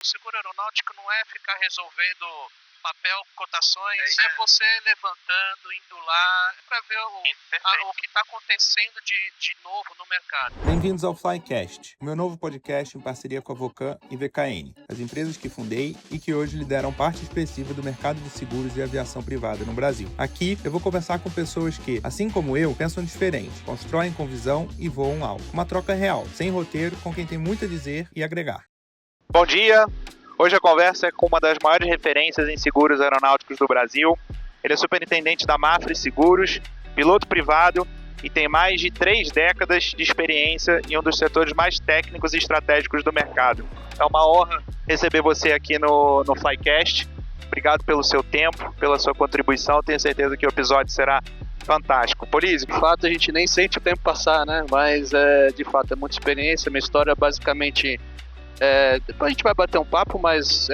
O seguro aeronáutico não é ficar resolvendo papel, cotações, é você levantando, indo lá, para ver o que está acontecendo de novo no mercado. Bem-vindos ao Flycast, o meu novo podcast em parceria com a Vocan e VKN, as empresas que fundei e que hoje lideram parte expressiva do mercado de seguros e aviação privada no Brasil. Aqui eu vou conversar com pessoas que, assim como eu, pensam diferente, constroem com visão e voam alto. Uma troca real, sem roteiro, com quem tem muito a dizer e agregar. Bom dia! Hoje a conversa é com uma das maiores referências em seguros aeronáuticos do Brasil. Ele é superintendente da Mafre Seguros, piloto privado e tem mais de 3 décadas de experiência em um dos setores mais técnicos e estratégicos do mercado. É uma honra receber você aqui no Flycast. Obrigado pelo seu tempo, pela sua contribuição. Tenho certeza que o episódio será fantástico. Polizzi, de fato a gente nem sente o tempo passar, né? Mas de fato é muita experiência. Minha história basicamente... depois a gente vai bater um papo, mas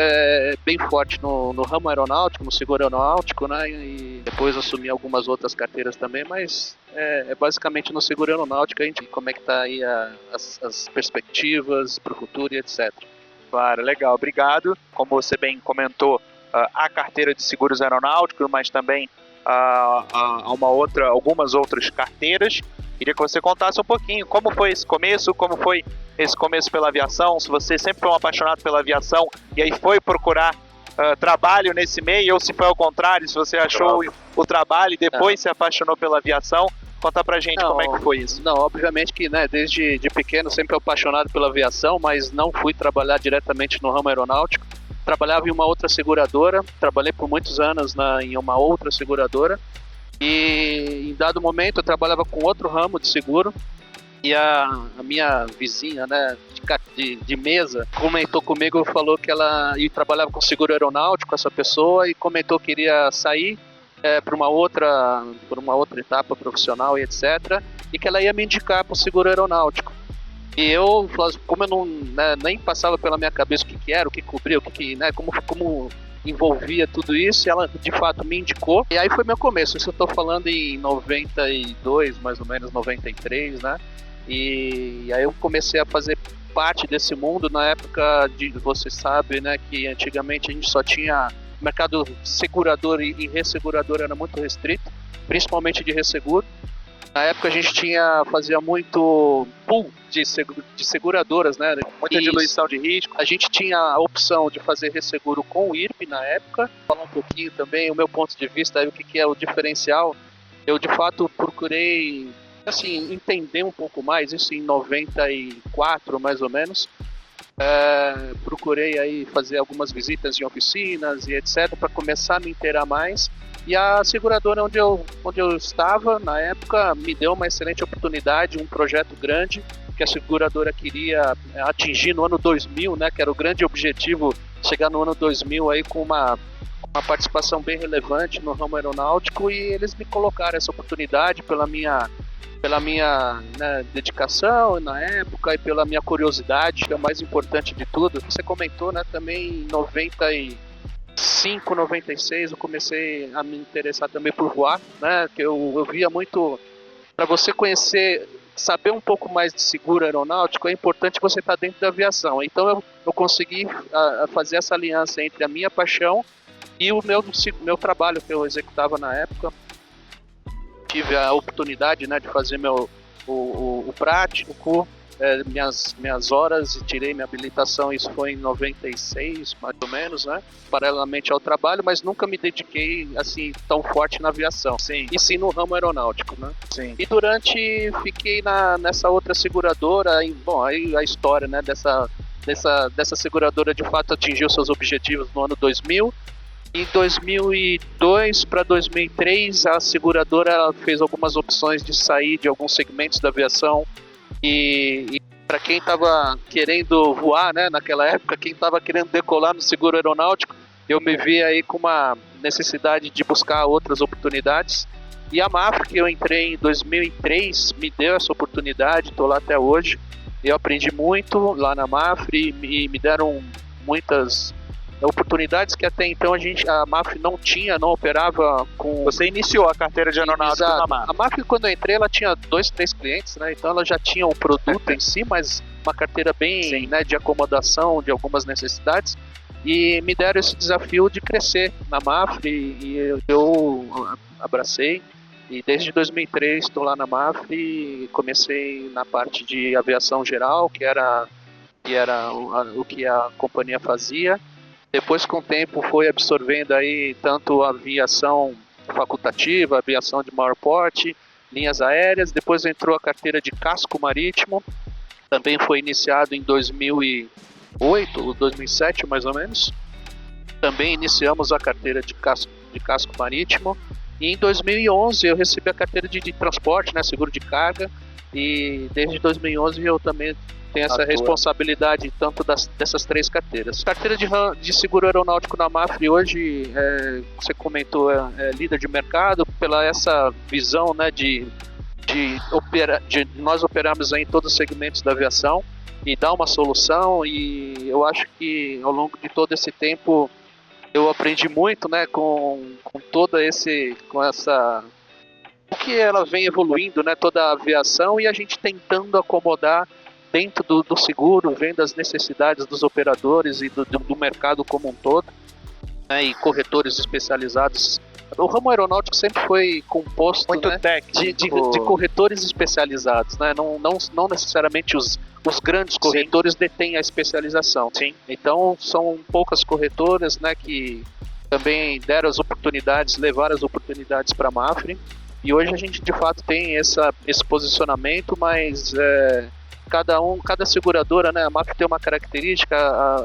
bem forte no ramo aeronáutico, no seguro aeronáutico, né? E depois assumi algumas outras carteiras também, mas basicamente no seguro aeronáutico a gente como é que está aí as perspectivas para o futuro e etc. Claro, legal, obrigado. Como você bem comentou, a carteira de seguros aeronáuticos, mas também algumas outras carteiras. Queria que você contasse um pouquinho como foi esse começo pela aviação, se você sempre foi um apaixonado pela aviação e aí foi procurar trabalho nesse meio, ou se foi ao contrário, se você achou o trabalho e depois se apaixonou pela aviação. Conta pra gente como é que foi isso. Não, obviamente que desde pequeno sempre apaixonado pela aviação, mas não fui trabalhar diretamente no ramo aeronáutico. Trabalhava em uma outra seguradora, trabalhei por muitos anos em uma outra seguradora. E em dado momento eu trabalhava com outro ramo de seguro e a minha vizinha, né, de mesa, comentou comigo, falou que ela trabalhava com seguro aeronáutico, essa pessoa, e comentou que iria sair por uma outra etapa profissional e etc, e que ela ia me indicar para o seguro aeronáutico. E eu, como eu não, nem passava pela minha cabeça o que era, o que cobria, como envolvia tudo isso, e ela de fato me indicou, e aí foi meu começo. Isso eu tô falando em 92, mais ou menos 93, né? E aí eu comecei a fazer parte desse mundo na época você sabe, né, que antigamente a gente só tinha mercado segurador e ressegurador era muito restrito, principalmente de resseguro. Na época a gente fazia muito pool de seguradoras, né? Muita diluição de risco. A gente tinha a opção de fazer resseguro com o IRP na época. Falar um pouquinho também o meu ponto de vista, aí, o que é o diferencial. Eu de fato procurei entender um pouco mais, isso em 94 mais ou menos. Procurei aí fazer algumas visitas em oficinas e etc. para começar a me inteirar mais. E a seguradora onde eu estava, na época, me deu uma excelente oportunidade, um projeto grande que a seguradora queria atingir no ano 2000, né, que era o grande objetivo, chegar no ano 2000 aí com uma participação bem relevante no ramo aeronáutico, e eles me colocaram essa oportunidade pela minha dedicação na época e pela minha curiosidade, que é o mais importante de tudo. Você comentou, né, também em 95, 96 eu comecei a me interessar também por voar, né? Que eu via muito, para você conhecer, saber um pouco mais de seguro aeronáutico, é importante você estar dentro da aviação. Então eu consegui fazer essa aliança entre a minha paixão e o meu trabalho que eu executava na época. Tive a oportunidade, né, de fazer o prático, minhas horas, e tirei minha habilitação. Isso foi em 96, mais ou menos, né? Paralelamente ao trabalho, mas nunca me dediquei assim tão forte na aviação. Sim. E sim no ramo aeronáutico, né? Sim. E fiquei nessa outra seguradora. Aí a história, né, dessa seguradora de fato atingiu seus objetivos no ano 2000. Em 2002 para 2003, a seguradora fez algumas opções de sair de alguns segmentos da aviação. E para quem estava querendo voar, né, naquela época, quem estava querendo decolar no seguro aeronáutico, eu me vi aí com uma necessidade de buscar outras oportunidades. E a Mafre, que eu entrei em 2003, me deu essa oportunidade, estou lá até hoje. Eu aprendi muito lá na Mafre e me deram muitas oportunidades que até então a Mafre não operava com... Você iniciou a carteira de aeronáutica na Mafre. A Mafre, quando eu entrei, ela tinha 2, 3 clientes, né? Então ela já tinha o produto em si, mas uma carteira bem, né, de acomodação de algumas necessidades, e me deram esse desafio de crescer na Mafre, e eu abracei, e desde 2003 estou lá na Mafre, e comecei na parte de aviação geral, que era o que a companhia fazia. Depois, com o tempo, foi absorvendo aí tanto a aviação facultativa, aviação de maior porte, linhas aéreas. Depois entrou a carteira de casco marítimo, também foi iniciado em 2008 ou 2007 mais ou menos. Também iniciamos a carteira de casco marítimo, e em 2011 eu recebi a carteira de transporte, né, seguro de carga, e desde 2011 eu também tenho essa responsabilidade tanto dessas três carteiras. Carteira de seguro aeronáutico na Mafre hoje, você comentou, é líder de mercado pela essa visão, né, de nós operamos em todos os segmentos da aviação e dar uma solução, e eu acho que ao longo de todo esse tempo eu aprendi muito, né, com essa o que ela vem evoluindo, né, toda a aviação, e a gente tentando acomodar dentro do seguro, vendo as necessidades dos operadores e do mercado como um todo, né, e corretores especializados. O ramo aeronáutico sempre foi composto, muito, né, técnico, de corretores especializados, né? Não necessariamente os grandes corretores detêm a especialização. Sim. Então são poucas corretoras, né, que também deram as oportunidades, levaram as oportunidades para a Mafre, e hoje a gente de fato tem esse posicionamento, mas cada seguradora, né, a Mafre tem uma característica,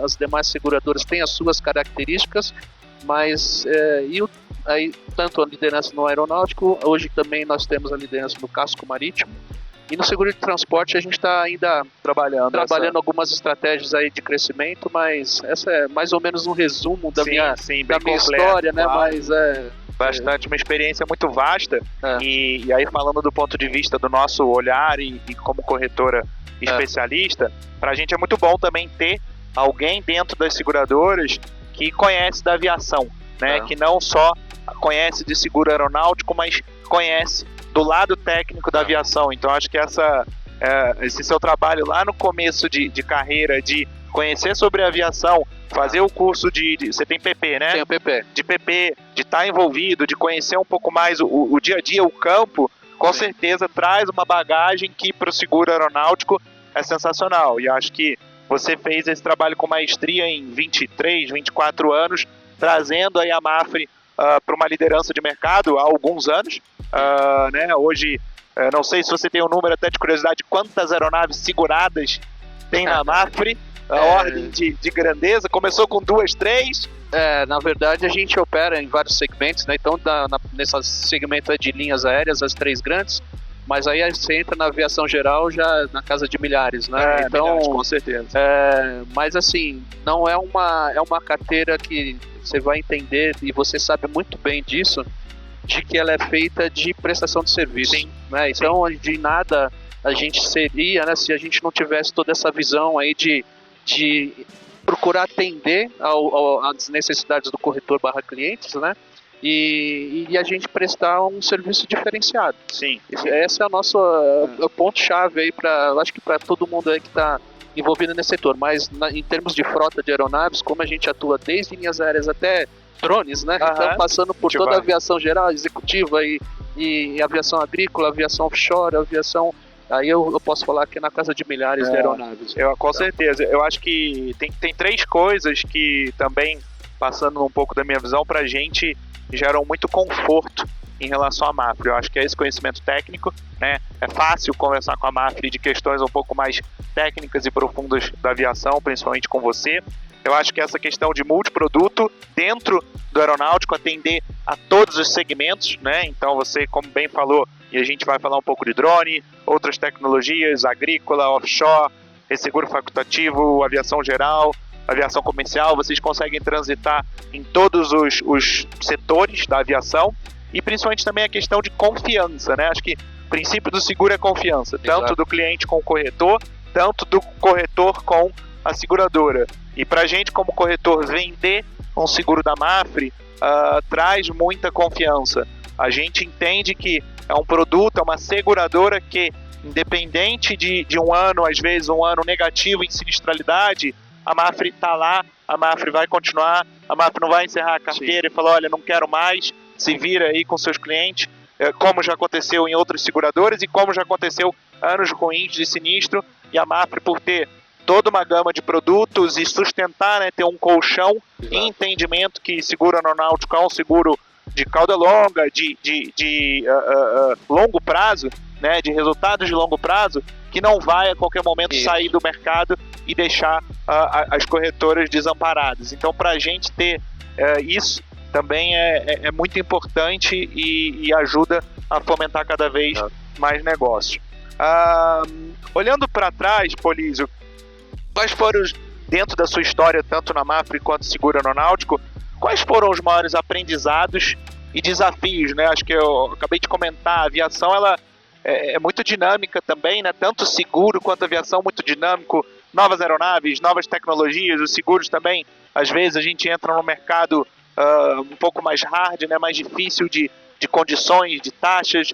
as demais seguradoras têm as suas características, mas aí, tanto a liderança no aeronáutico, hoje também nós temos a liderança no casco marítimo, e no seguro de transporte a gente está ainda trabalhando algumas estratégias aí de crescimento, mas essa é mais ou menos um resumo da minha história, né? Claro. Mas bastante, uma experiência muito vasta, e aí falando do ponto de vista do nosso olhar e como corretora especialista, para a gente é muito bom também ter alguém dentro das seguradoras que conhece da aviação, né? Que não só conhece de seguro aeronáutico, mas conhece do lado técnico da aviação. Então acho que esse seu trabalho lá no começo de carreira, de conhecer sobre a aviação, fazer o curso você tem PP, né? Tem o PP. De PP, de estar envolvido, de conhecer um pouco mais o dia a dia, o campo, com certeza traz uma bagagem que para o seguro aeronáutico é sensacional. E acho que você fez esse trabalho com maestria em 23, 24 anos, trazendo aí a Mafre para uma liderança de mercado há alguns anos, né? Hoje, não sei se você tem um número até de curiosidade, quantas aeronaves seguradas tem na Mafre, a ordem de grandeza, começou com 2, 3? Na verdade a gente opera em vários segmentos, né? Então nesse segmento de linhas aéreas, as 3 grandes, mas aí você entra na aviação geral já na casa de milhares, né? Então, milhares, com certeza. Mas assim, não é uma carteira que você vai entender, e você sabe muito bem disso, de que ela é feita de prestação de serviço. Sim. Né? Então, de nada a gente seria, né, se a gente não tivesse toda essa visão aí de procurar atender às necessidades do corretor / clientes, né? E a gente prestar um serviço diferenciado. Sim. Esse é o nosso ponto-chave aí acho que para todo mundo aí que está envolvido nesse setor. Mas em termos de frota de aeronaves, como a gente atua desde linhas aéreas até drones, né? Então, passando por toda a aviação geral, executiva e aviação agrícola, aviação offshore, aviação... Aí eu posso falar que é na casa de milhares de aeronaves. Com certeza. Eu acho que tem 3 coisas que também, passando um pouco da minha visão, pra gente geram muito conforto em relação à Mafre. Eu acho que é esse conhecimento técnico, né? É fácil conversar com a Mafre de questões um pouco mais técnicas e profundas da aviação, principalmente com você. Eu acho que essa questão de multiproduto dentro do aeronáutico, atender a todos os segmentos, né? Então você, como bem falou, e a gente vai falar um pouco de drone, outras tecnologias, agrícola, offshore, resseguro facultativo, aviação geral, aviação comercial, vocês conseguem transitar em todos os setores da aviação, e principalmente também a questão de confiança, né? Acho que o princípio do seguro é confiança, tanto do cliente com o corretor, tanto do corretor com a seguradora. E para a gente, como corretor, vender um seguro da Mafre traz muita confiança. A gente entende que é um produto, é uma seguradora que independente de um ano, às vezes um ano negativo em sinistralidade, a Mapfre está lá, a Mapfre vai continuar, a Mapfre não vai encerrar a carteira e falar, olha, não quero mais, se vira aí com seus clientes, como já aconteceu em outras seguradoras e como já aconteceu anos ruins de sinistro, e a Mapfre, por ter toda uma gama de produtos e sustentar, né, ter um colchão e entendimento que seguro aeronáutico é um seguro de cauda longa, de longo prazo, né, de resultados de longo prazo, que não vai a qualquer momento sair do mercado e deixar as corretoras desamparadas. Então, para a gente ter isso, também é muito importante e ajuda a fomentar cada vez mais negócio. Olhando para trás, Polísio, quais foram, dentro da sua história, tanto na Mapfre quanto seguro aeronáutico, quais foram os maiores aprendizados e desafios, né? Acho que eu acabei de comentar, a aviação ela é muito dinâmica também, né? Tanto seguro quanto aviação muito dinâmico, novas aeronaves, novas tecnologias, os seguros também, às vezes a gente entra no mercado um pouco mais hard, né? Mais difícil de condições, de taxas.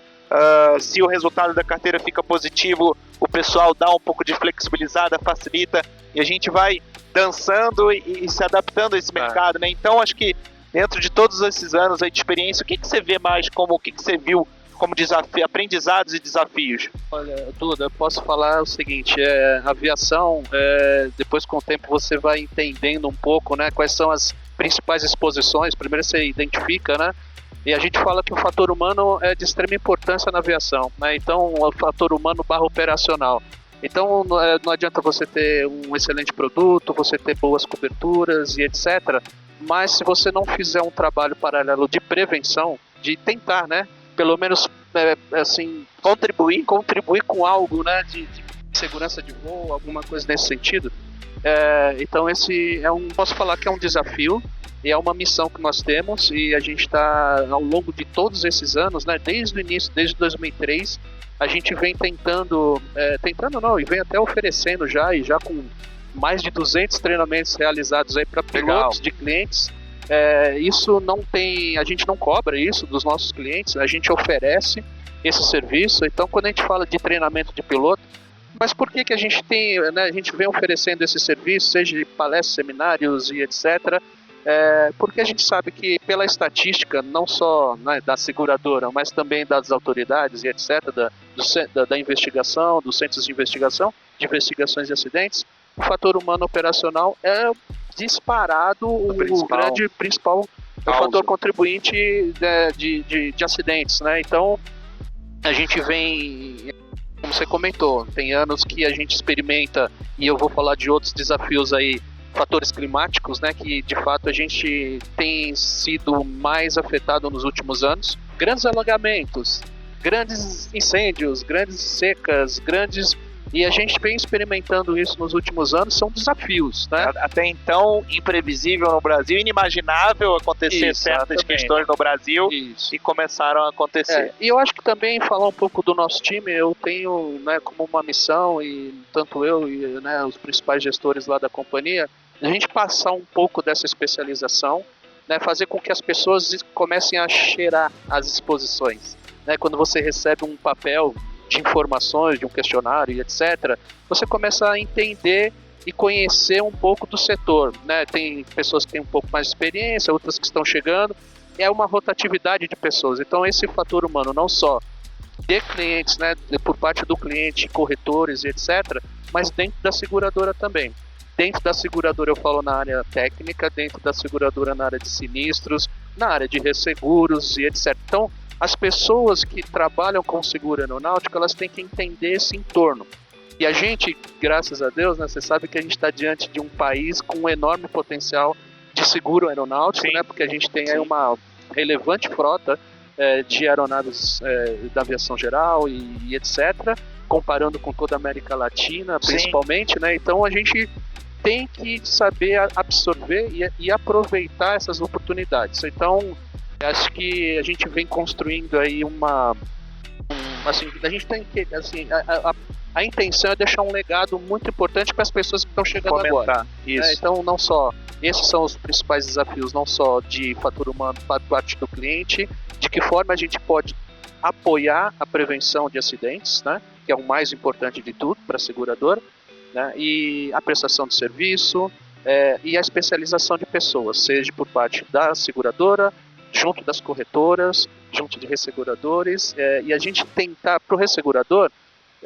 Se o resultado da carteira fica positivo, o pessoal dá um pouco de flexibilizada, facilita, e a gente vai dançando e se adaptando a esse mercado, né? Então acho que dentro de todos esses anos aí de experiência, o que você vê mais como, o que você viu como desafio, aprendizados e desafios? Olha, Duda, eu posso falar o seguinte, a aviação, depois com o tempo você vai entendendo um pouco, né, quais são as principais exposições. Primeiro você identifica, né, e a gente fala que o fator humano é de extrema importância na aviação, né, então o fator humano / operacional. Então não adianta você ter um excelente produto, você ter boas coberturas e etc, mas se você não fizer um trabalho paralelo de prevenção, de tentar, né, pelo menos assim, contribuir com algo, né, de segurança de voo, alguma coisa nesse sentido. Então esse posso falar que é um desafio e é uma missão que nós temos, e a gente está ao longo de todos esses anos, né, desde o início, desde 2003, a gente vem tentando não, e vem até oferecendo já com mais de 200 treinamentos realizados aí para pilotos de clientes. Isso não tem, a gente não cobra isso dos nossos clientes, a gente oferece esse serviço. Então quando a gente fala de treinamento de piloto, mas por que a gente tem, né, a gente vem oferecendo esse serviço, seja de palestras, seminários e etc, porque a gente sabe que pela estatística, não só, né, da seguradora, mas também das autoridades e etc, da investigação, dos centros de investigações de acidentes, o fator humano operacional é disparado o grande principal fator contribuinte de acidentes, né? Então a gente vem, como você comentou, tem anos que a gente experimenta, e eu vou falar de outros desafios aí, fatores climáticos, né, que de fato a gente tem sido mais afetado nos últimos anos. Grandes alagamentos, grandes incêndios, grandes secas, e a gente vem experimentando isso nos últimos anos, são desafios, né? Até então, imprevisível no Brasil, inimaginável acontecer certas questões no Brasil, e começaram a acontecer. E eu acho que também, falar um pouco do nosso time, eu tenho, né, como uma missão, e tanto eu e, né, os principais gestores lá da companhia, a gente passar um pouco dessa especialização, né, fazer com que as pessoas comecem a cheirar as exposições, né? Quando você recebe um papel de informações, de um questionário e etc, você começa a entender e conhecer um pouco do setor, né? Tem pessoas que têm um pouco mais de experiência, outras que estão chegando, é uma rotatividade de pessoas. Então esse fator humano, não só de clientes, né, por parte do cliente, corretores e etc, mas dentro da seguradora também. Dentro da seguradora eu falo na área técnica, dentro da seguradora na área de sinistros, na área de resseguros e etc. Então as pessoas que trabalham com seguro aeronáutico, elas têm que entender esse entorno. E a gente, graças a Deus, né, você sabe que a gente está diante de um país com um enorme potencial de seguro aeronáutico, né, porque a gente tem aí uma relevante frota de aeronaves da aviação geral e etc., comparando com toda a América Latina, principalmente, né? Então a gente tem que saber absorver e aproveitar essas oportunidades. Então acho que a gente vem construindo aí assim, a gente tem que, assim, a intenção é deixar um legado muito importante para as pessoas que estão chegando agora. Isso. Então, não só, esses são os principais desafios, não só de fator humano para parte do cliente, de que forma a gente pode apoiar a prevenção de acidentes, né? que é o mais importante de tudo para a seguradora, né? E a prestação de serviço e a especialização de pessoas, seja por parte da seguradora, junto das corretoras, junto de resseguradores, e a gente tentar, para o ressegurador,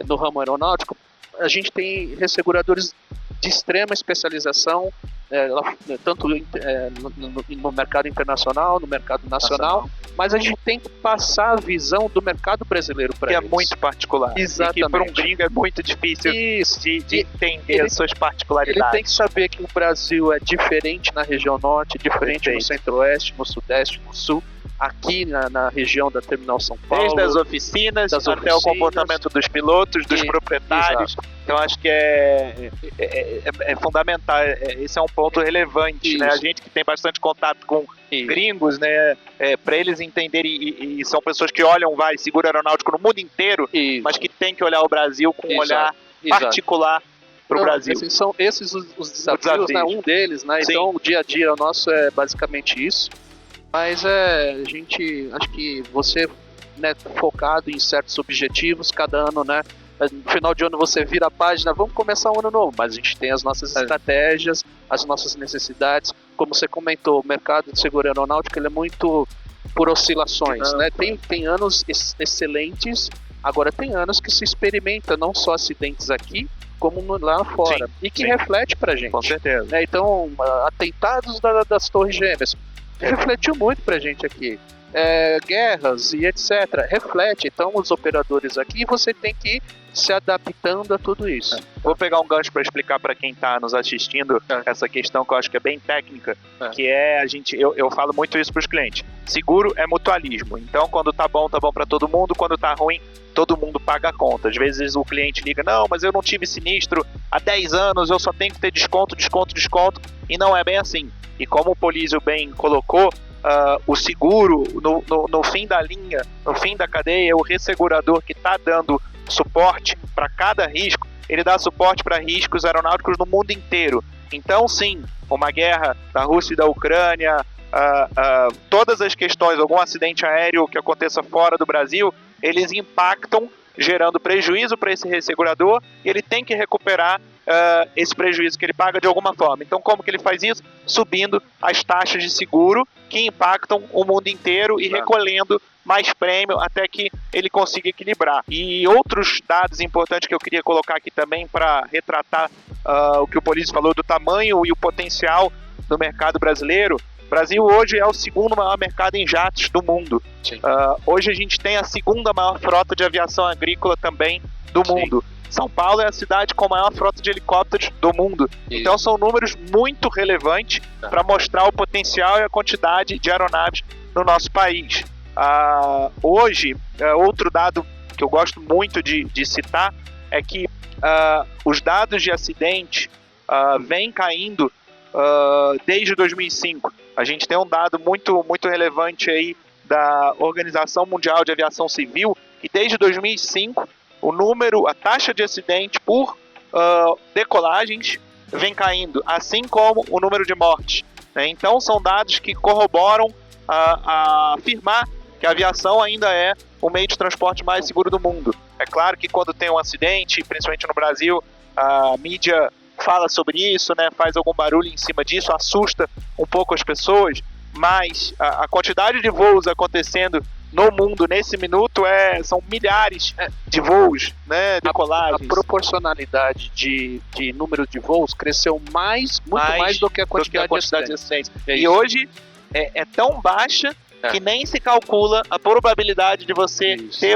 no ramo aeronáutico, a gente tem resseguradores de extrema especialização, tanto no mercado internacional, no mercado nacional, mas a gente tem que passar a visão do mercado brasileiro para eles. Que é muito particular. Exatamente. E que para um gringo é muito difícil de entender as suas particularidades. Ele tem que saber que o Brasil é diferente na região norte, diferente no centro-oeste, no sudeste, no sul, aqui na região da Terminal São Paulo. Desde as oficinas até o comportamento dos pilotos, dos proprietários. Exato. Então acho que é fundamental, esse é um ponto relevante, né? A gente que tem bastante contato com gringos, né? Para eles entenderem, e são pessoas que olham seguro aeronáutico no mundo inteiro, mas que tem que olhar o Brasil com um olhar particular para o Brasil. Assim, são esses os desafios, né? Um deles, né? Então o dia a dia nosso é basicamente isso. Mas a gente, acho que você, né, focado em certos objetivos, cada ano, né, no final de ano você vira a página, vamos começar um ano novo, mas a gente tem as nossas estratégias, as nossas necessidades. Como você comentou, o mercado de seguro aeronáutico ele é muito por oscilações, né? Tem anos excelentes, agora tem anos que se experimenta não só acidentes aqui, como lá fora, e que reflete pra gente. Com certeza. Né? Então, atentados das Torres Gêmeas, refletiu muito pra gente aqui. Guerras e etc. Reflete. Então, os operadores aqui, você tem que ir se adaptando a tudo isso. Vou pegar um gancho para explicar para quem está nos assistindo essa questão que eu acho que é bem técnica, que eu falo muito isso para os clientes. Seguro é mutualismo. Então, quando tá bom para todo mundo. Quando tá ruim, todo mundo paga a conta. Às vezes o cliente liga, não, mas eu não tive sinistro há 10 anos, eu só tenho que ter desconto. E não é bem assim. E como o Polísio bem colocou, o seguro, no fim da linha, no fim da cadeia, o ressegurador que está dando suporte para cada risco, ele dá suporte para riscos aeronáuticos no mundo inteiro. Então, sim, uma guerra da Rússia e da Ucrânia, todas as questões, algum acidente aéreo que aconteça fora do Brasil, eles impactam, gerando prejuízo para esse ressegurador, e ele tem que recuperar esse prejuízo que ele paga de alguma forma. Então, como que ele faz isso? Subindo as taxas de seguro que impactam o mundo inteiro e recolhendo mais prêmio até que ele consiga equilibrar. E outros dados importantes que eu queria colocar aqui também para retratar o que o Polísio falou do tamanho e o potencial do mercado brasileiro. O Brasil hoje é o segundo maior mercado em jatos do mundo. Hoje a gente tem a segunda maior frota de aviação agrícola também do mundo. São Paulo é a cidade com a maior frota de helicópteros do mundo. Então são números muito relevantes para mostrar o potencial e a quantidade de aeronaves no nosso país. Hoje, outro dado que eu gosto muito de citar é que os dados de acidente vêm caindo desde 2005. A gente tem um dado muito, muito relevante aí da Organização Mundial de Aviação Civil, que desde 2005 a taxa de acidente por decolagens vem caindo, assim como o número de mortes. Né? Então são dados que corroboram a afirmar que a aviação ainda é o meio de transporte mais seguro do mundo. É claro que quando tem um acidente, principalmente no Brasil, a mídia fala sobre isso, né, faz algum barulho em cima disso, assusta um pouco as pessoas, mas a quantidade de voos acontecendo no mundo nesse minuto são milhares de voos, né, decolagens. A proporcionalidade de número de voos cresceu muito mais do que a quantidade de acidentes. E hoje é tão baixa que nem se calcula a probabilidade de você ter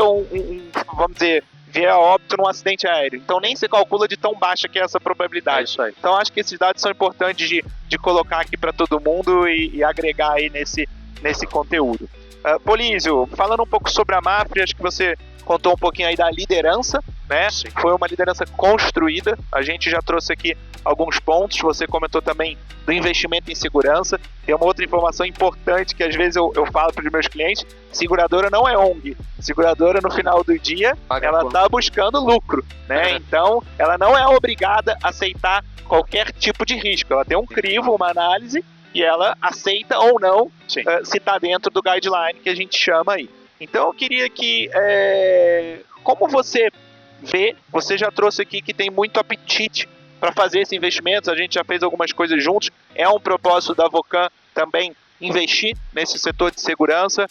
vamos dizer, vier a óbito num acidente aéreo. Então nem se calcula de tão baixa que é essa probabilidade. Então acho que esses dados são importantes de colocar aqui para todo mundo e agregar aí nesse conteúdo. Polísio, falando um pouco sobre a Mapfre, acho que você contou um pouquinho aí da liderança, né? Foi uma liderança construída, a gente já trouxe aqui alguns pontos, você comentou também do investimento em segurança. Tem uma outra informação importante que às vezes eu falo para os meus clientes: seguradora não é ONG, seguradora no final do dia ela está buscando lucro, né? Então ela não é obrigada a aceitar qualquer tipo de risco, ela tem um crivo, uma análise, e ela aceita ou não se está dentro do guideline que a gente chama aí. Então eu queria que, como você ver, você já trouxe aqui que tem muito apetite para fazer esse investimento, a gente já fez algumas coisas juntos, é um propósito da Vocan também investir nesse setor de segurança.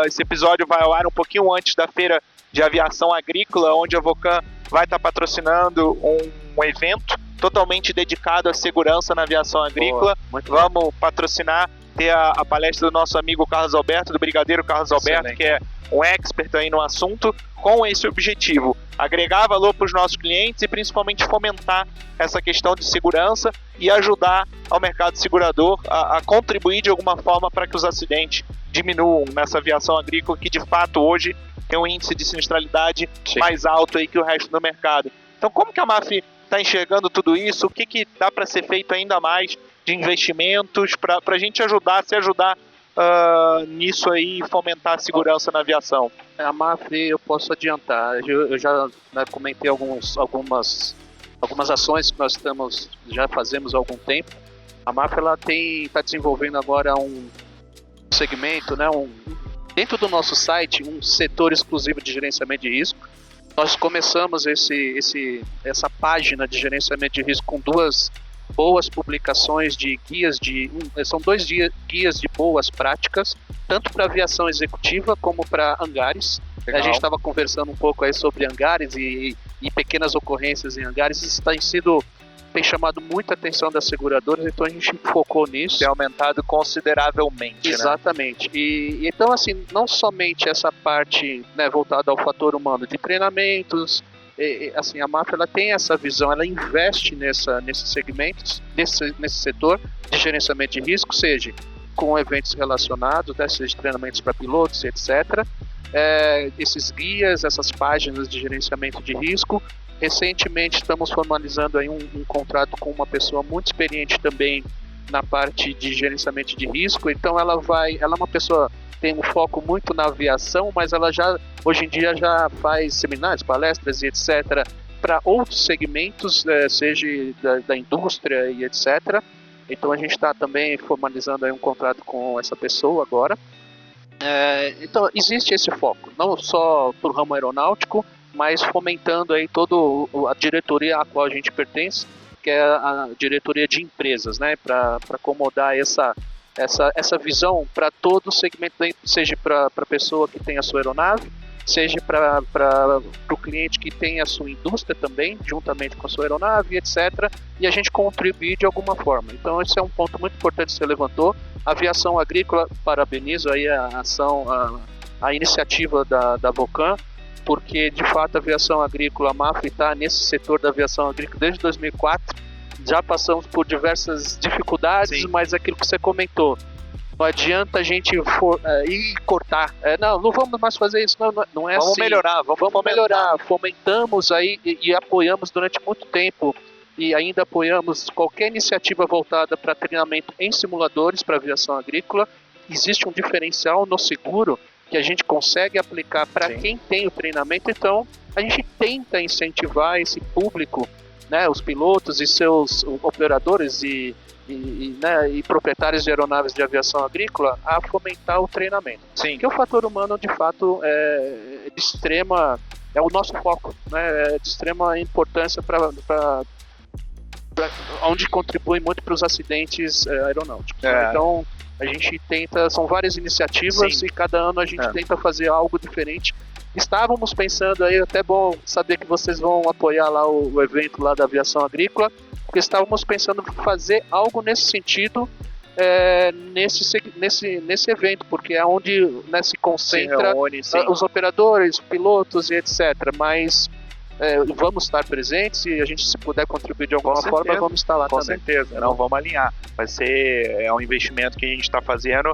Esse episódio vai ao ar um pouquinho antes da Feira de Aviação Agrícola, onde a Vocan vai estar patrocinando um evento totalmente dedicado à segurança na aviação agrícola. Vamos patrocinar, ter a palestra do nosso amigo Carlos Alberto, do Brigadeiro Carlos Alberto, que é um expert aí no assunto, com esse objetivo: agregar valor para os nossos clientes e principalmente fomentar essa questão de segurança e ajudar ao mercado segurador a contribuir de alguma forma para que os acidentes diminuam nessa aviação agrícola, que de fato hoje tem um índice de sinistralidade mais alto aí que o resto do mercado. Então, como que a MAF está enxergando tudo isso? O que dá para ser feito ainda mais de investimentos para a gente se ajudar nisso aí e fomentar a segurança na aviação? A MAF, eu posso adiantar, eu já comentei algumas ações que nós já fazemos há algum tempo. A MAF está desenvolvendo agora um segmento, dentro do nosso site, um setor exclusivo de gerenciamento de risco. Nós começamos essa página de gerenciamento de risco com 2 boas publicações de guias são 2 guias de boas práticas, tanto para aviação executiva como para hangares. Legal. A gente estava conversando um pouco aí sobre hangares e pequenas ocorrências em hangares. Isso tem chamado muita atenção das seguradoras, então a gente focou nisso. Tem aumentado consideravelmente. Exatamente. Né? E então, assim, não somente essa parte voltada ao fator humano de treinamentos, assim, a MAF tem essa visão, ela investe nesses segmentos, nesse setor de gerenciamento de risco, seja com eventos relacionados, seja treinamentos para pilotos, etc. Esses guias, essas páginas de gerenciamento de risco. Recentemente estamos formalizando aí um contrato com uma pessoa muito experiente também na parte de gerenciamento de risco. Então ela é uma pessoa que tem um foco muito na aviação, mas ela hoje em dia já faz seminários, palestras e etc. para outros segmentos, seja da indústria e etc. Então a gente está também formalizando aí um contrato com essa pessoa agora. Então existe esse foco, não só para o ramo aeronáutico, mas fomentando aí toda a diretoria a qual a gente pertence, que é a diretoria de empresas, para acomodar essa visão para todo o segmento, seja para a pessoa que tem a sua aeronave, seja para o cliente que tem a sua indústria também, juntamente com a sua aeronave, etc., e a gente contribuir de alguma forma. Então esse é um ponto muito importante que você levantou. A aviação agrícola, parabenizo aí a iniciativa da Vocan, porque de fato a aviação agrícola, a MAF está nesse setor da aviação agrícola desde 2004, já passamos por diversas dificuldades, sim, mas aquilo que você comentou, não adianta a gente ir cortar, não vamos mais fazer isso, não é vamos assim. Vamos melhorar, fomentamos aí e apoiamos durante muito tempo, e ainda apoiamos qualquer iniciativa voltada para treinamento em simuladores para aviação agrícola. Existe um diferencial no seguro que a gente consegue aplicar para quem tem o treinamento, então a gente tenta incentivar esse público, os pilotos e seus operadores e proprietários de aeronaves de aviação agrícola a fomentar o treinamento. Sim. Porque o fator humano, de fato, é o nosso foco, é de extrema importância onde contribui muito para os acidentes aeronáuticos. Então, a gente tenta, são várias iniciativas, sim, e cada ano a gente tenta fazer algo diferente. Estávamos pensando aí, até bom saber que vocês vão apoiar lá o evento lá da aviação agrícola, porque estávamos pensando em fazer algo nesse sentido, nesse evento, porque é onde se concentra os operadores, pilotos e etc. Mas vamos estar presentes e a gente, se puder contribuir de alguma forma, vamos estar lá com também. Com certeza, vamos alinhar. Vai ser um investimento que a gente está fazendo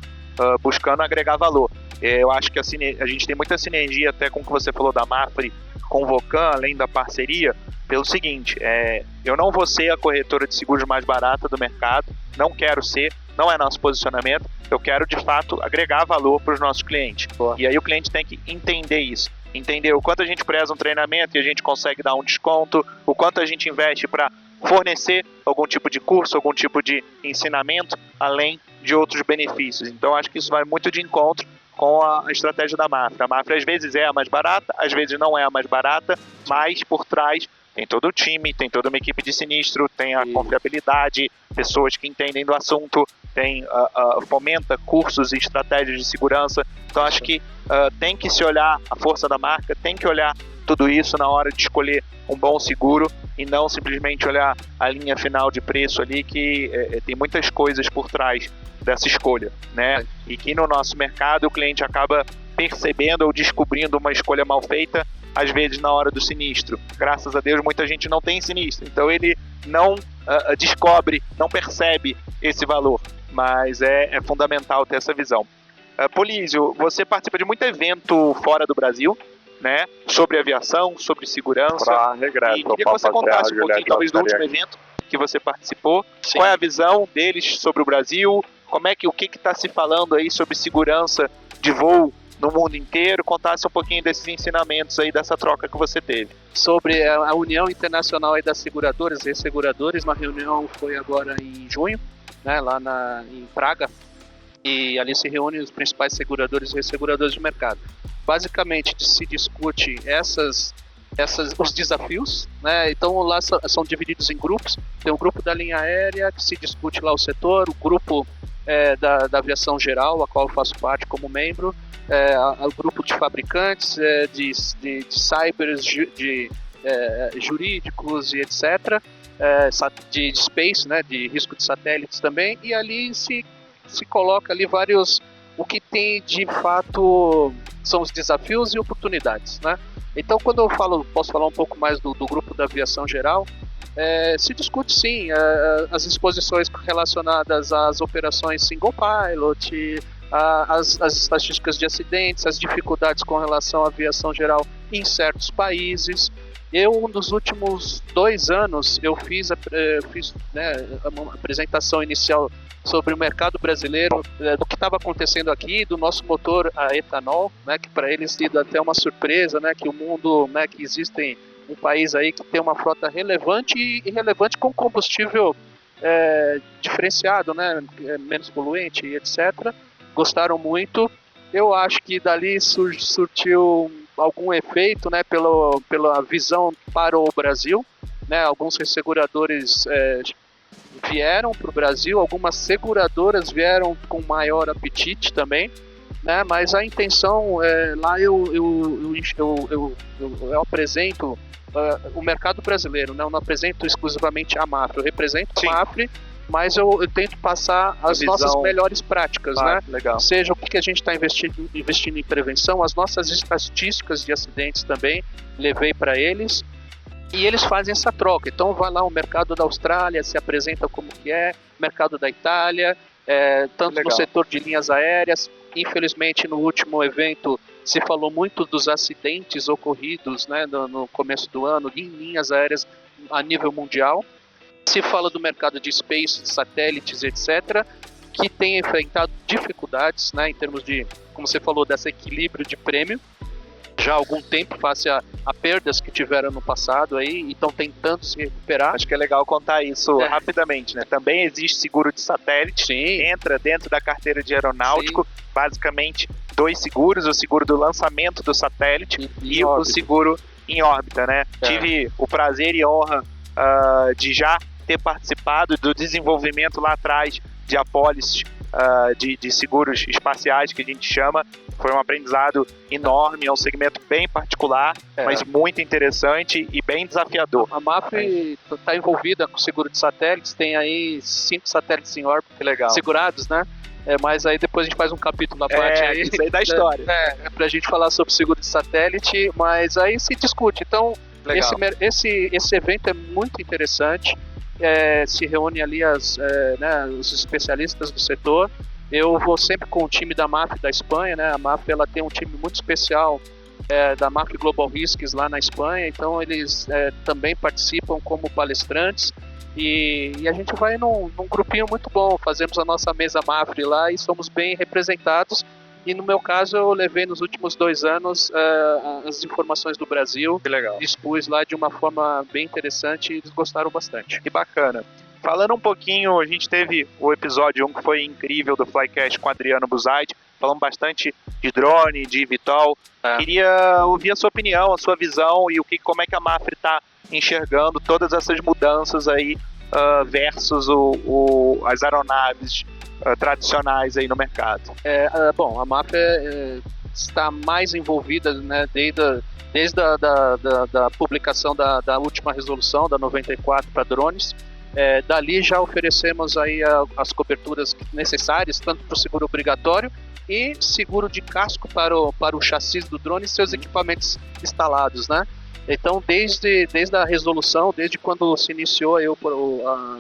buscando agregar valor. Eu acho que a gente tem muita sinergia até com o que você falou da MAFRE com o Vocan, além da parceria, pelo seguinte, eu não vou ser a corretora de seguros mais barata do mercado, não quero ser, não é nosso posicionamento, eu quero de fato agregar valor para os nossos clientes. Boa. E aí o cliente tem que entender isso. Entender o quanto a gente preza um treinamento e a gente consegue dar um desconto, o quanto a gente investe para fornecer algum tipo de curso, algum tipo de ensinamento, além de outros benefícios. Então acho que isso vai muito de encontro com a estratégia da Mafra. A Mafra às vezes é a mais barata, às vezes não é a mais barata, mas por trás tem todo o time, tem toda uma equipe de sinistro, tem a confiabilidade, pessoas que entendem do assunto, fomenta cursos e estratégias de segurança. Então acho que tem que se olhar a força da marca, tem que olhar tudo isso na hora de escolher um bom seguro e não simplesmente olhar a linha final de preço ali, que tem muitas coisas por trás dessa escolha, né? E que no nosso mercado o cliente acaba percebendo ou descobrindo uma escolha mal feita, às vezes na hora do sinistro. Graças a Deus muita gente não tem sinistro, então ele não descobre, não percebe esse valor, mas é fundamental ter essa visão. Polísio, você participa de muito evento fora do Brasil, né, sobre aviação, sobre segurança, e queria que você contasse um pouquinho, talvez, do último evento que você participou. Sim. Qual é a visão deles sobre o Brasil? O que está se falando aí sobre segurança de voo no mundo inteiro? Contasse um pouquinho desses ensinamentos aí, dessa troca que você teve. Sobre a União Internacional aí das Seguradoras e Resseguradores, uma reunião foi agora em junho, né, lá em Praga, e ali se reúnem os principais seguradores e resseguradores de mercado. Basicamente se discute os desafios, né? Então lá são divididos em grupos. Tem um grupo da linha aérea que se discute lá o setor, o grupo da aviação geral, a qual eu faço parte como membro, o grupo de fabricantes, de cybers, de jurídicos e etc., de space, né, de risco de satélites também, e ali se coloca ali o que tem de fato são os desafios e oportunidades, né? Então, quando eu posso falar um pouco mais do grupo da aviação geral, se discute sim as exposições relacionadas às operações single pilot, as estatísticas de acidentes, as dificuldades com relação à aviação geral em certos países. Nos últimos 2 anos, eu fiz uma apresentação inicial sobre o mercado brasileiro, do que estava acontecendo aqui, do nosso motor a etanol, né, que para eles sido até uma surpresa, né, que o mundo, né, que existe um país aí que tem uma frota relevante e relevante com combustível diferenciado, né, menos poluente e etc. Gostaram muito. Eu acho que dali surtiu algum efeito, né, pela visão para o Brasil, né, alguns resseguradores vieram para o Brasil, algumas seguradoras vieram com maior apetite também, né, mas a intenção lá eu apresento o mercado brasileiro, né, eu não apresento exclusivamente a Mafra, eu represento a Mafra, mas eu tento passar as nossas melhores práticas, né? Legal. Seja o que a gente está investindo em prevenção, as nossas estatísticas de acidentes também levei para eles, e eles fazem essa troca. Então vai lá o mercado da Austrália, se apresenta como que mercado da Itália, tanto legal. No setor de linhas aéreas. Infelizmente no último evento se falou muito dos acidentes ocorridos, né, no começo do ano em linhas aéreas a nível mundial. Se fala do mercado de space, de satélites, etc., que tem enfrentado dificuldades, né, em termos de, como você falou, desse equilíbrio de prêmio, já há algum tempo face a perdas que tiveram no passado aí, e estão tentando se recuperar. Acho que é legal contar isso rapidamente, né? Também existe seguro de satélite, que entra dentro da carteira de aeronáutico, basicamente 2 seguros, o seguro do lançamento do satélite e o seguro em órbita, né? Tive o prazer e honra de já ter participado do desenvolvimento lá atrás de apólices de seguros espaciais, que a gente chama. Foi um aprendizado enorme, é um segmento bem particular, mas muito interessante e bem desafiador. A MAFRE está envolvida com seguro de satélites, tem aí 5 satélites em órbita segurados, né? Mas aí depois a gente faz um capítulo à parte aí. Isso aí da história. Pra gente falar sobre seguro de satélite, mas aí se discute. Então, esse evento é muito interessante. Se reúne ali os especialistas do setor. Eu vou sempre com o time da MAFRE da Espanha, né? A MAFRE ela tem um time muito especial da MAFRE Global Risks lá na Espanha, então eles também participam como palestrantes. E a gente vai num grupinho muito bom, fazemos a nossa mesa MAFRE lá e somos bem representados. E no meu caso eu levei nos últimos 2 anos as informações do Brasil, que legal. Expus lá de uma forma bem interessante e eles gostaram bastante. Que bacana. Falando um pouquinho, a gente teve o episódio 1 que foi incrível do Flycast com o Adriano Buzaid, falando bastante de drone, de eVTOL. Queria ouvir a sua opinião, a sua visão e como é que a Mapfre está enxergando todas essas mudanças aí versus as aeronaves tradicionais aí no mercado. Bom, a Mapfre está mais envolvida, né, desde a publicação da última resolução, da 94 para drones. Dali já oferecemos aí as coberturas necessárias, tanto para o seguro obrigatório e seguro de casco para o chassi do drone e seus equipamentos instalados, né? Então, desde a resolução, desde quando se iniciou a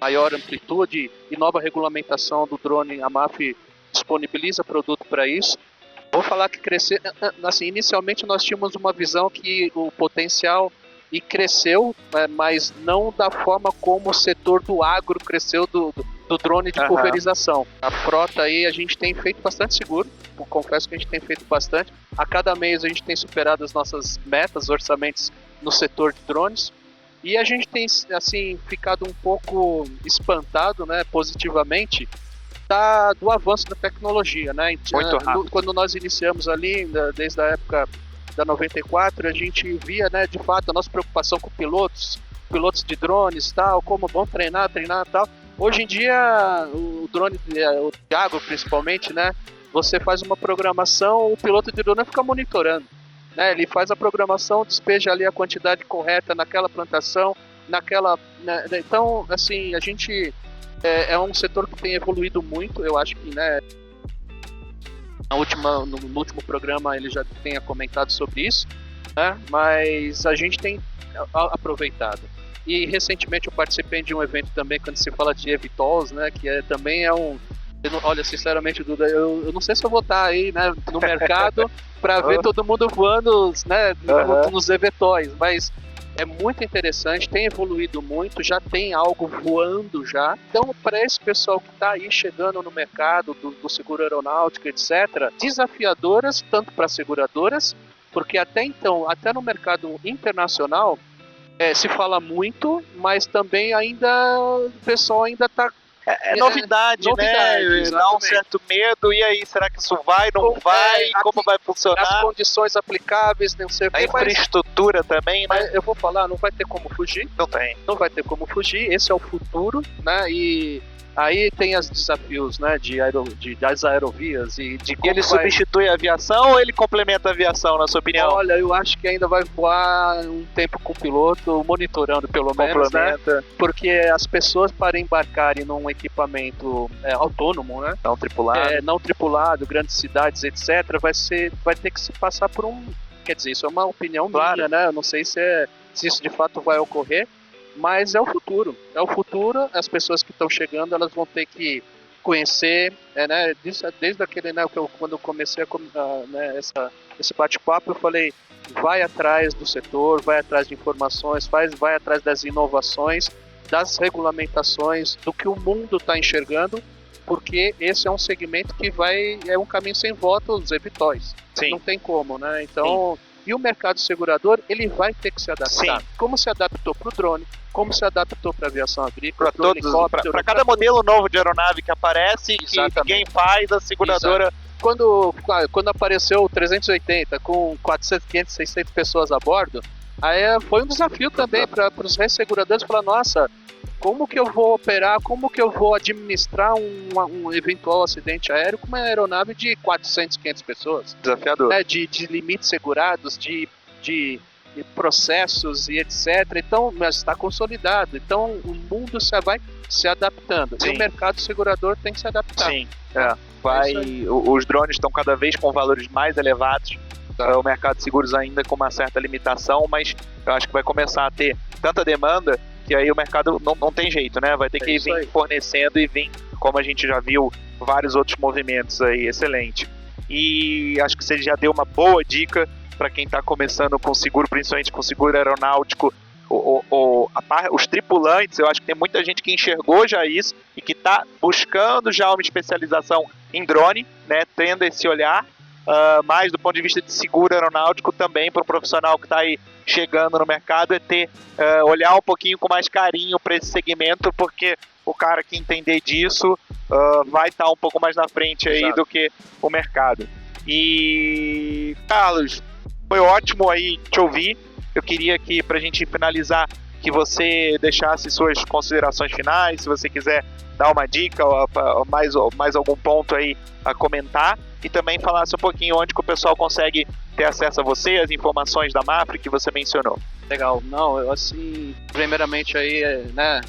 maior amplitude e nova regulamentação do drone, a Mapfre disponibiliza produto para isso. Vou falar que crescer, assim, inicialmente nós tínhamos uma visão que o potencial cresceu, mas não da forma como o setor do agro cresceu do drone de pulverização. A frota aí a gente tem feito bastante seguro, confesso que a gente tem feito bastante. A cada mês a gente tem superado as nossas metas, orçamentos no setor de drones. E a gente tem, assim, ficado um pouco espantado, né, positivamente, do avanço da tecnologia, né? Muito rápido. Quando nós iniciamos ali, desde a época da 94, a gente via, né, de fato, a nossa preocupação com pilotos de drones, tal, como vão treinar, tal. Hoje em dia, o drone, o agro principalmente, né, você faz uma programação, o piloto de drone fica monitorando, né? Ele faz a programação, despeja ali a quantidade correta naquela plantação, né? Então, assim, a gente é um setor que tem evoluído muito. Eu acho que, né, no último programa ele já tenha comentado sobre isso, né? Mas a gente tem aproveitado. E recentemente eu participei de um evento também, quando se fala de eVTOLs, né, que também é um... Olha, sinceramente, Duda, eu não sei se eu vou estar aí, né, no mercado para ver todo mundo voando, né, nos eVTOLs, mas é muito interessante, tem evoluído muito, já tem algo voando já. Então, para esse pessoal que está aí chegando no mercado do seguro aeronáutico, etc., desafiadoras, tanto para seguradoras, porque até então, até no mercado internacional, se fala muito, mas também ainda o pessoal ainda está... Novidade, né? Exatamente. Dá um certo medo, e aí, será que isso vai, não vai? Como vai funcionar? As condições aplicáveis, não sei o que. A infraestrutura também, né? Mas eu vou falar, não vai ter como fugir. Não tem. Não vai ter como fugir, esse é o futuro, né? E aí tem os desafios, né, das aerovias e de como ele substitui a aviação ou ele complementa a aviação, na sua opinião? Olha, eu acho que ainda vai voar um tempo com o piloto, monitorando pelo menos, né? Porque as pessoas, para embarcarem num equipamento autônomo, né? Não tripulado, grandes cidades, etc., vai ter que se passar por um... Quer dizer, isso é uma opinião minha, né? Eu não sei se isso de fato vai ocorrer, mas é o futuro. É o futuro, as pessoas que estão chegando, elas vão ter que conhecer, né, desde aquele, né, quando eu comecei né, esse bate-papo, eu falei, vai atrás do setor, vai atrás de informações, vai atrás das inovações, das regulamentações, do que o mundo está enxergando, porque esse é um segmento que é um caminho sem volta, os eVTOLs. Sim. Não tem como, né? Então... Sim. E o mercado segurador, ele vai ter que se adaptar. Sim. Como se adaptou para o drone, como se adaptou para a aviação agrícola, para o helicóptero. Para cada modelo novo de aeronave que aparece, que ninguém faz, a seguradora... Exato. Quando apareceu o 380 com 400, 500, 600 pessoas a bordo, aí foi um desafio também para os resseguradores falar, nossa, como que eu vou operar, como que eu vou administrar um eventual acidente aéreo com uma aeronave de 400, 500 pessoas? Desafiador. De limites segurados, de processos e etc. Então, mas está consolidado. Então, o mundo vai se adaptando. Sim. E o mercado segurador tem que se adaptar. Sim, os drones estão cada vez com valores mais elevados. O mercado de seguros ainda com uma certa limitação, mas eu acho que vai começar a ter tanta demanda que aí o mercado não tem jeito, né? Vai ter que vir fornecendo e vir, como a gente já viu, vários outros movimentos aí, excelente. E acho que você já deu uma boa dica para quem está começando com seguro, principalmente com seguro aeronáutico, os tripulantes. Eu acho que tem muita gente que enxergou já isso e que está buscando já uma especialização em drone, né? Tendo esse olhar. mais do ponto de vista de seguro aeronáutico também para um profissional que está aí chegando no mercado, é olhar um pouquinho com mais carinho para esse segmento, porque o cara que entender disso vai estar um pouco mais na frente aí do que o mercado. E, Carlos, foi ótimo aí te ouvir. Eu queria que, para a gente finalizar, que você deixasse suas considerações finais, se você quiser dar uma dica ou mais algum ponto aí a comentar, e também falasse um pouquinho onde que o pessoal consegue ter acesso a você, as informações da Mafre que você mencionou. Legal. Não, eu assim, primeiramente aí, né,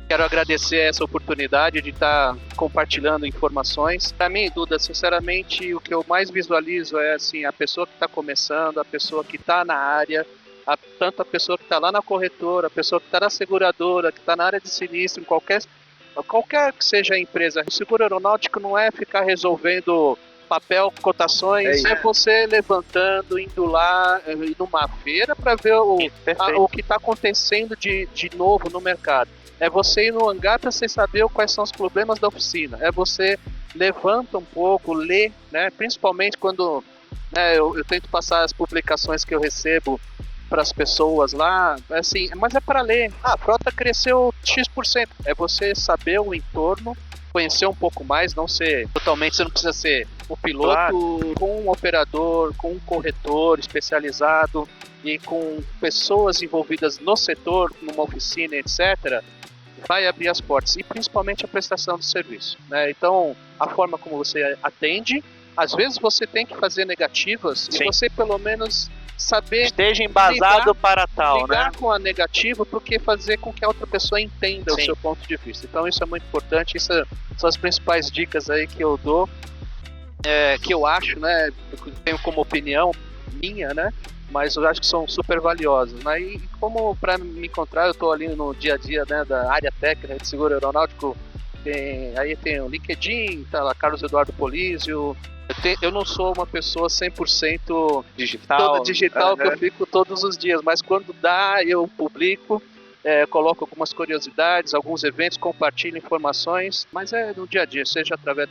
quero agradecer essa oportunidade de estar compartilhando informações. Para mim, Duda, sinceramente, o que eu mais visualizo é assim, a pessoa que está começando, a pessoa que está na área, tanto a pessoa que está lá na corretora, a pessoa que está na seguradora, que está na área de sinistro, em qualquer que seja a empresa. O seguro aeronáutico não é ficar resolvendo papel, cotações, é você levantando, indo lá numa feira para ver o que está acontecendo de novo no mercado. É você ir no hangar para você saber quais são os problemas da oficina. É você levanta um pouco, lê, né? Principalmente quando eu tento passar as publicações que eu recebo para as pessoas lá, assim, mas é para ler. A frota cresceu X%. É você saber o entorno, conhecer um pouco mais, não ser totalmente, você não precisa ser o piloto, com um operador, com um corretor especializado e com pessoas envolvidas no setor, numa oficina, etc., vai abrir as portas, e principalmente a prestação do serviço, né? Então, a forma como você atende, às vezes você tem que fazer negativas, e você pelo menos saber esteja embasado para tal, lidar com a negativa, porque fazer com que a outra pessoa entenda o seu ponto de vista. Então isso é muito importante, isso são as principais dicas aí que eu dou, que eu acho, né, eu tenho como opinião minha, né, mas eu acho que são super valiosas, né, e como para me encontrar, eu estou ali no dia a dia, né, da área técnica de seguro aeronáutico, aí tem o LinkedIn, tá lá, Carlos Eduardo Polizio. Eu não sou uma pessoa 100% digital, que eu fico todos os dias, mas quando dá, eu publico, coloco algumas curiosidades, alguns eventos, compartilho informações, mas é no dia a dia, seja através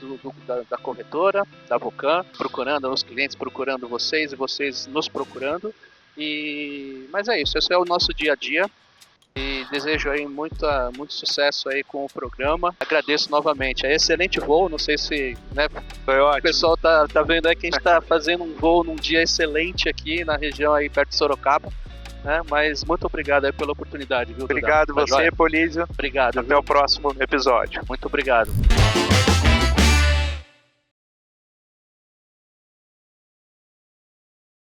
da corretora, da Vocan, procurando os clientes, procurando vocês e vocês nos procurando. Mas é isso, esse é o nosso dia a dia. E desejo aí muito sucesso aí com o programa. Agradeço novamente. É excelente voo, não sei se, né, foi ótimo. O pessoal tá vendo aí que a gente tá fazendo um voo num dia excelente aqui na região aí perto de Sorocaba, né? Mas muito obrigado aí pela oportunidade, viu? Obrigado você, Polizio. Obrigado. Até o próximo episódio. Muito obrigado.